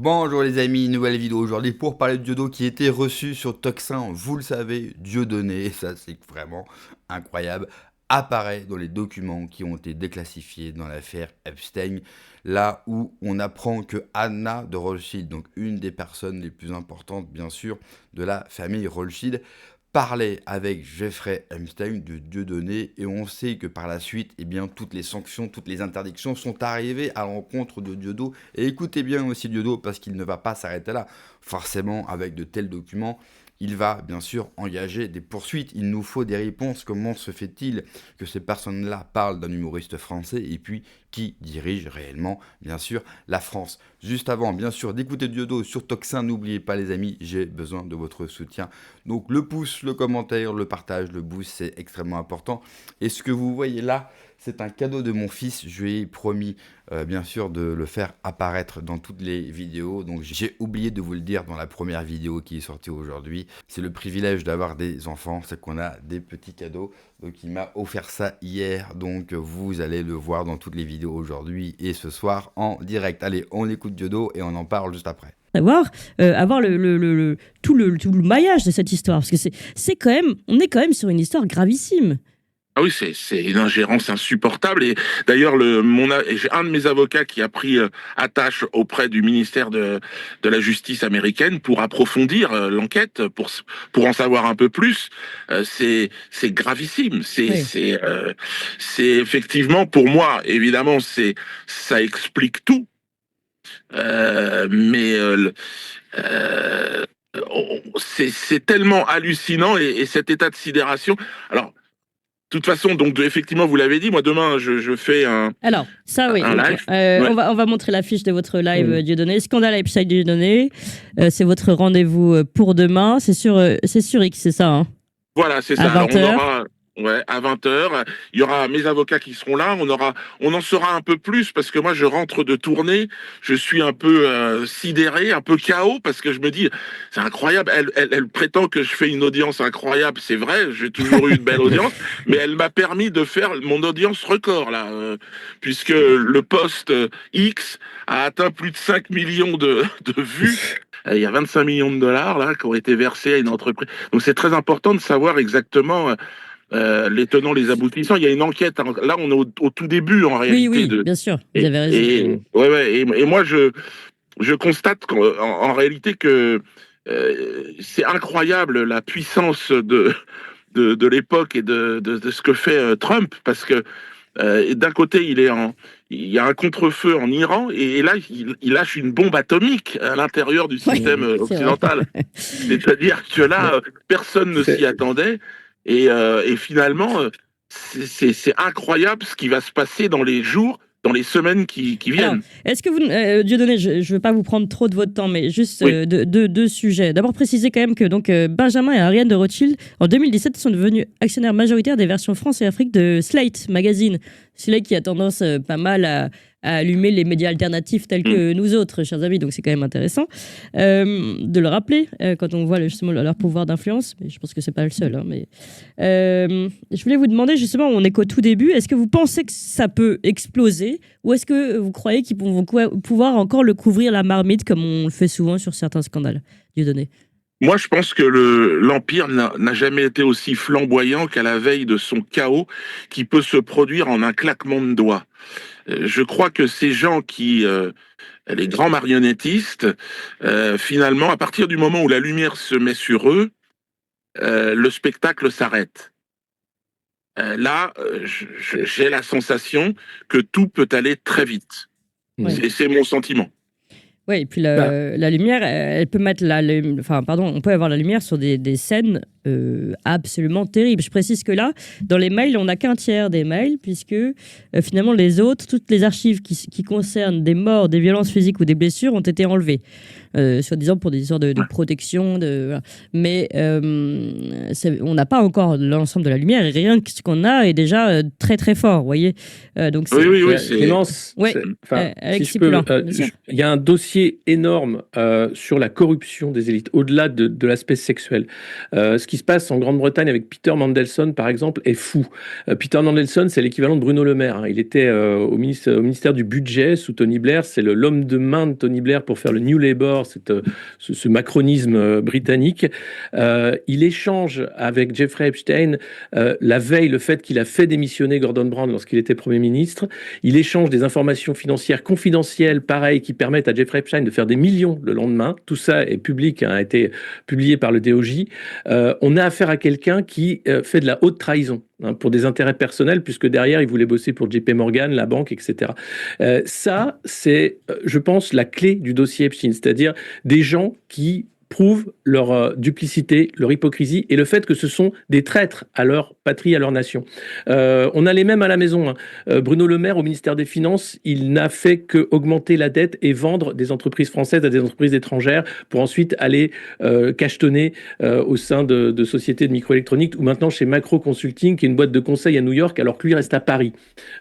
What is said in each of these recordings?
Bonjour les amis, nouvelle vidéo aujourd'hui pour parler de Diodo qui était reçu sur Tocsin, vous le savez, Dieudonné, ça c'est vraiment incroyable, apparaît dans les documents qui ont été déclassifiés dans l'affaire Epstein, là où on apprend que Anna de Rothschild, donc une des personnes les plus importantes bien sûr de la famille Rothschild, parlait avec Jeffrey Epstein de Dieudonné et on sait que par la suite, eh bien, toutes les sanctions, toutes les interdictions sont arrivées à l'encontre de Diodo. Et écoutez bien aussi Diodo parce qu'il ne va pas s'arrêter là. Forcément, avec de tels documents, il va bien sûr engager des poursuites. Il nous faut des réponses. Comment se fait-il que ces personnes-là parlent d'un humoriste français et puis qui dirige réellement, bien sûr, la France? Juste avant, bien sûr, d'écouter Diodo sur Tocsin, n'oubliez pas les amis, j'ai besoin de votre soutien. Donc le pouce, le commentaire, le partage, le boost, c'est extrêmement important. Et ce que vous voyez là, c'est un cadeau de mon fils. Je lui ai promis, bien sûr, de le faire apparaître dans toutes les vidéos. Donc j'ai oublié de vous le dire dans la première vidéo qui est sortie aujourd'hui. C'est le privilège d'avoir des enfants, c'est qu'on a des petits cadeaux. Donc il m'a offert ça hier. Donc vous allez le voir dans toutes les vidéos aujourd'hui et ce soir en direct. Allez, on écoute Diodo et on en parle juste après. Avoir tout le maillage de cette histoire, parce que c'est quand même, on est quand même sur une histoire gravissime. Ah oui, c'est une ingérence insupportable. Et d'ailleurs, j'ai un de mes avocats qui a pris attache auprès du ministère de la Justice américaine pour approfondir l'enquête, pour en savoir un peu plus. C'est gravissime. Oui. C'est effectivement, pour moi, évidemment, ça explique tout. Mais c'est tellement hallucinant et cet état de sidération. Alors, de toute façon, donc effectivement, vous l'avez dit, moi demain, je fais Alors, ça oui, un ok. live. Ouais. On va montrer l'affiche de votre live Dieudonné. Scandale à Epstein Dieudonné. C'est votre rendez-vous pour demain. C'est sur X, c'est ça, hein? Voilà, c'est ça. À 20 Alors, on heures. aura, ouais, à 20 h, il y aura mes avocats qui seront là. On en saura un peu plus parce que moi, je rentre de tournée. Je suis un peu sidéré, un peu KO parce que je me dis, c'est incroyable. Elle prétend que je fais une audience incroyable. C'est vrai, j'ai toujours eu une belle audience, mais elle m'a permis de faire mon audience record là, puisque le post X a atteint plus de 5 millions de vues. Il y a 25 millions de dollars là qui ont été versés à une entreprise. Donc c'est très important de savoir exactement les tenants, les aboutissants. Il y a une enquête. Là, on est au tout début en Oui, réalité. oui, bien sûr. Vous avez raison. Et moi, je constate en réalité que c'est incroyable la puissance de l'époque et de ce que fait Trump, parce que d'un côté, il y a un contre-feu en Iran, et là, il lâche une bombe atomique à l'intérieur du système occidental. C'est-à-dire que là, personne ne s'y attendait, et finalement, c'est incroyable ce qui va se passer dans les jours, dans les semaines qui viennent. Alors, est-ce que vous, Dieudonné, je ne veux pas vous prendre trop de votre temps, mais juste Oui. deux sujets. D'abord, préciser quand même que donc, Benjamin et Ariane de Rothschild, en 2017, sont devenus actionnaires majoritaires des versions France et Afrique de Slate Magazine. Slate qui a tendance pas mal à allumer les médias alternatifs tels que nous autres, chers amis. Donc, c'est quand même intéressant de le rappeler quand on voit justement leur pouvoir d'influence. Mais je pense que c'est pas le seul. Hein, mais je voulais vous demander justement, on est qu'au tout début, est-ce que vous pensez que ça peut exploser ou est-ce que vous croyez qu'ils vont pouvoir encore le couvrir la marmite comme on le fait souvent sur certains scandales? Dieudonné. Moi, je pense que l'Empire n'a jamais été aussi flamboyant qu'à la veille de son chaos qui peut se produire en un claquement de doigts. Je crois que ces gens les grands marionnettistes, finalement, à partir du moment où la lumière se met sur eux, le spectacle s'arrête. Là, j'ai la sensation que tout peut aller très vite. Ouais. C'est mon sentiment. Oui, et puis la lumière, elle peut mettre on peut avoir la lumière sur des scènes absolument terribles. Je précise que là, dans les mails, on n'a qu'un tiers des mails, puisque finalement les autres, toutes les archives qui concernent des morts, des violences physiques ou des blessures ont été enlevées, soi-disant pour des histoires de protection. Voilà. Mais on n'a pas encore l'ensemble de la lumière, et rien que ce qu'on a est déjà très très fort, vous voyez. Donc Oui, Clémence, Ouais, si je peux, il y a un dossier énorme sur la corruption des élites, au-delà de l'aspect sexuel. Ce qui se passe en Grande-Bretagne avec Peter Mandelson, par exemple, est fou. Peter Mandelson, c'est l'équivalent de Bruno Le Maire, hein. Il était au ministère du Budget sous Tony Blair. C'est l'homme de main de Tony Blair pour faire le New Labour, ce macronisme britannique. Il échange avec Jeffrey Epstein la veille, le fait qu'il a fait démissionner Gordon Brown lorsqu'il était Premier ministre. Il échange des informations financières confidentielles, pareil, qui permettent à Jeffrey Epstein de faire des millions le lendemain. Tout ça est public, hein, a été publié par le DOJ. On a affaire à quelqu'un qui fait de la haute trahison, hein, pour des intérêts personnels, puisque derrière, il voulait bosser pour JP Morgan, la banque, etc. Ça, c'est, je pense, la clé du dossier Epstein, c'est-à-dire des gens qui prouvent leur duplicité, leur hypocrisie et le fait que ce sont des traîtres à leur patrie, à leur nation. On a les mêmes à la maison, hein. Bruno Le Maire, au ministère des Finances, il n'a fait qu'augmenter la dette et vendre des entreprises françaises à des entreprises étrangères pour ensuite aller cachetonner au sein de sociétés de microélectronique ou maintenant chez Macro Consulting, qui est une boîte de conseil à New York, alors que lui reste à Paris.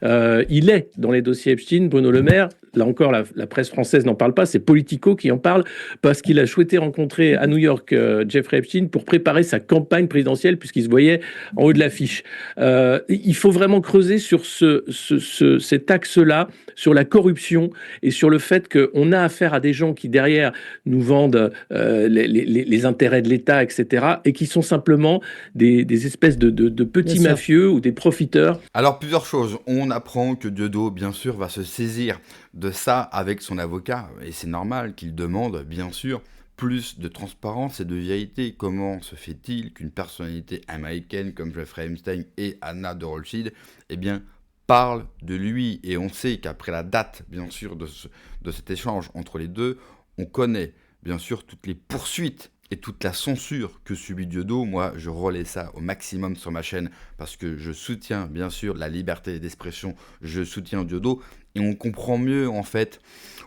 Il est dans les dossiers Epstein, Bruno Le Maire. Là encore, la presse française n'en parle pas, c'est Politico qui en parle, parce qu'il a souhaité rencontrer à New York Jeffrey Epstein pour préparer sa campagne présidentielle, puisqu'il se voyait en haut de l'affiche. Il faut vraiment creuser sur cet axe-là, sur la corruption et sur le fait qu'on a affaire à des gens qui, derrière, nous vendent les intérêts de l'État, etc., et qui sont simplement des espèces de petits mafieux ou des profiteurs. Alors, plusieurs choses. On apprend que Dieudo, bien sûr, va se saisir de ça avec son avocat, et c'est normal qu'il demande, bien sûr, plus de transparence et de vérité. Comment se fait-il qu'une personnalité américaine comme Jeffrey Epstein et Anna de Rothschild, eh bien, parle de lui? Et on sait qu'après la date, bien sûr, de cet échange entre les deux, on connaît, bien sûr, toutes les poursuites et toute la censure que subit Dieudo. Moi, je relais ça au maximum sur ma chaîne parce que je soutiens, bien sûr, la liberté d'expression, je soutiens Dieudo, et on comprend mieux, en fait,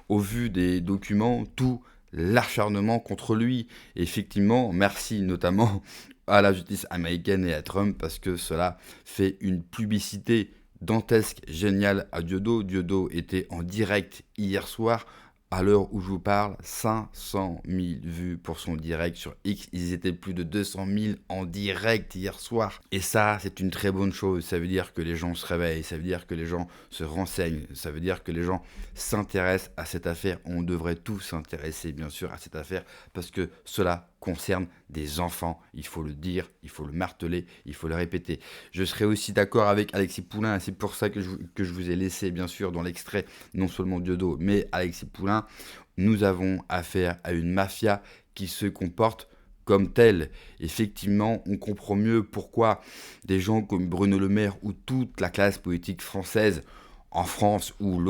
au vu des documents, tout l'acharnement contre lui. Et effectivement, merci notamment à la justice américaine et à Trump, parce que cela fait une publicité dantesque, géniale à Dieudo. Dieudo était en direct hier soir. À l'heure où je vous parle, 500 000 vues pour son direct sur X. Ils étaient plus de 200 000 en direct hier soir. Et ça, c'est une très bonne chose. Ça veut dire que les gens se réveillent. Ça veut dire que les gens se renseignent. Ça veut dire que les gens s'intéressent à cette affaire. On devrait tous s'intéresser, bien sûr, à cette affaire parce que cela concerne des enfants. Il faut le dire, il faut le marteler, il faut le répéter. Je serai aussi d'accord avec Alexis Poulain, et c'est pour ça que je vous ai laissé, bien sûr, dans l'extrait, non seulement Dieudo, mais Alexis Poulain. Nous avons affaire à une mafia qui se comporte comme telle. Effectivement, on comprend mieux pourquoi des gens comme Bruno Le Maire ou toute la classe politique française en France ou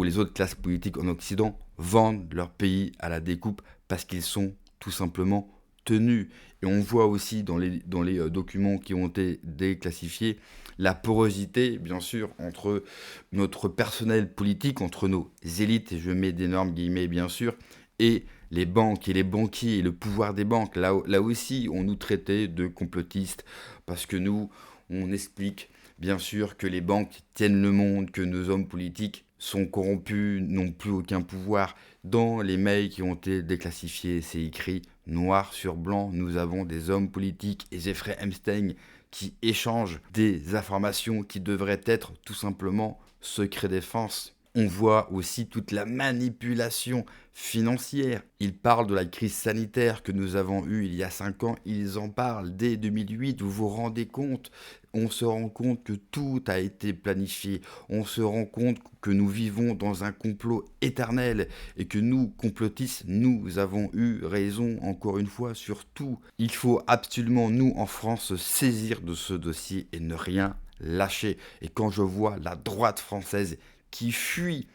les autres classes politiques en Occident vendent leur pays à la découpe parce qu'ils sont tout simplement tenus. Et on voit aussi dans les documents qui ont été déclassifiés la porosité, bien sûr, entre notre personnel politique, entre nos élites, et je mets d'énormes guillemets, bien sûr, et les banques et les banquiers et le pouvoir des banques. Là aussi, on nous traitait de complotistes parce que nous, on explique, bien sûr, que les banques tiennent le monde, que nos hommes politiques sont corrompus, n'ont plus aucun pouvoir. Dans les mails qui ont été déclassifiés, c'est écrit noir sur blanc, nous avons des hommes politiques et Jeffrey Epstein qui échangent des informations qui devraient être tout simplement secret défense. On voit aussi toute la manipulation financière. Ils parlent de la crise sanitaire que nous avons eue il y a 5 ans. Ils en parlent dès 2008. Vous vous rendez compte? On se rend compte que tout a été planifié. On se rend compte que nous vivons dans un complot éternel et que nous, complotistes, nous avons eu raison encore une fois sur tout. Il faut absolument, nous, en France, se saisir de ce dossier et ne rien lâcher. Et quand je vois la droite française qui fuit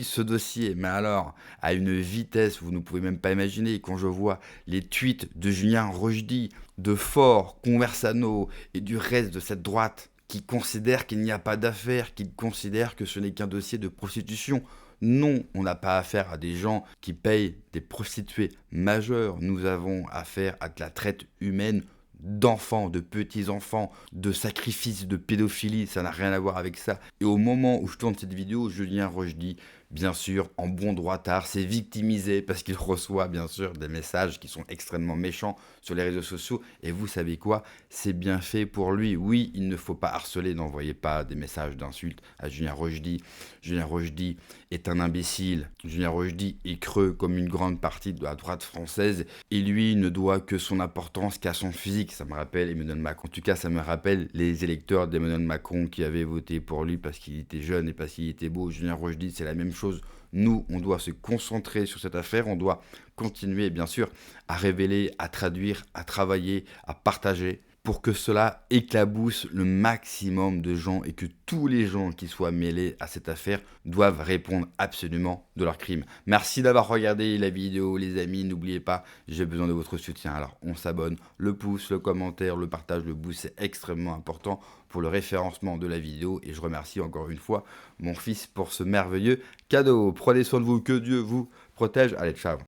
ce dossier, mais alors à une vitesse vous ne pouvez même pas imaginer, quand je vois les tweets de Julien Rochdy, de Faure, Conversano et du reste de cette droite qui considère qu'il n'y a pas d'affaire, qui considère que ce n'est qu'un dossier de prostitution. Non, on n'a pas affaire à des gens qui payent des prostituées majeures, nous avons affaire à de la traite humaine d'enfants, de petits-enfants, de sacrifices, de pédophilie, ça n'a rien à voir avec ça. Et au moment où je tourne cette vidéo, Julien Rochdy bien sûr, en bon droitard, s'est victimisé parce qu'il reçoit bien sûr des messages qui sont extrêmement méchants sur les réseaux sociaux. Et vous savez quoi? C'est bien fait pour lui. Oui, il ne faut pas harceler, n'envoyez pas des messages d'insultes à Julien Rochdy. Julien Rochdy est un imbécile. Julien Rochdy est creux comme une grande partie de la droite française. Et lui ne doit que son importance qu'à son physique. Ça me rappelle Emmanuel Macron. En tout cas, ça me rappelle les électeurs d'Emmanuel Macron qui avaient voté pour lui parce qu'il était jeune et parce qu'il était beau. Julien Rochdy, c'est la même chose. Nous, on doit se concentrer sur cette affaire. On doit continuer, bien sûr, à révéler, à traduire, à travailler, à partager pour que cela éclabousse le maximum de gens et que tous les gens qui soient mêlés à cette affaire doivent répondre absolument de leurs crimes. Merci d'avoir regardé la vidéo, les amis. N'oubliez pas, j'ai besoin de votre soutien. Alors, on s'abonne, le pouce, le commentaire, le partage, le boost, c'est extrêmement important pour le référencement de la vidéo. Et je remercie encore une fois mon fils pour ce merveilleux cadeau. Prenez soin de vous, que Dieu vous protège. Allez, ciao.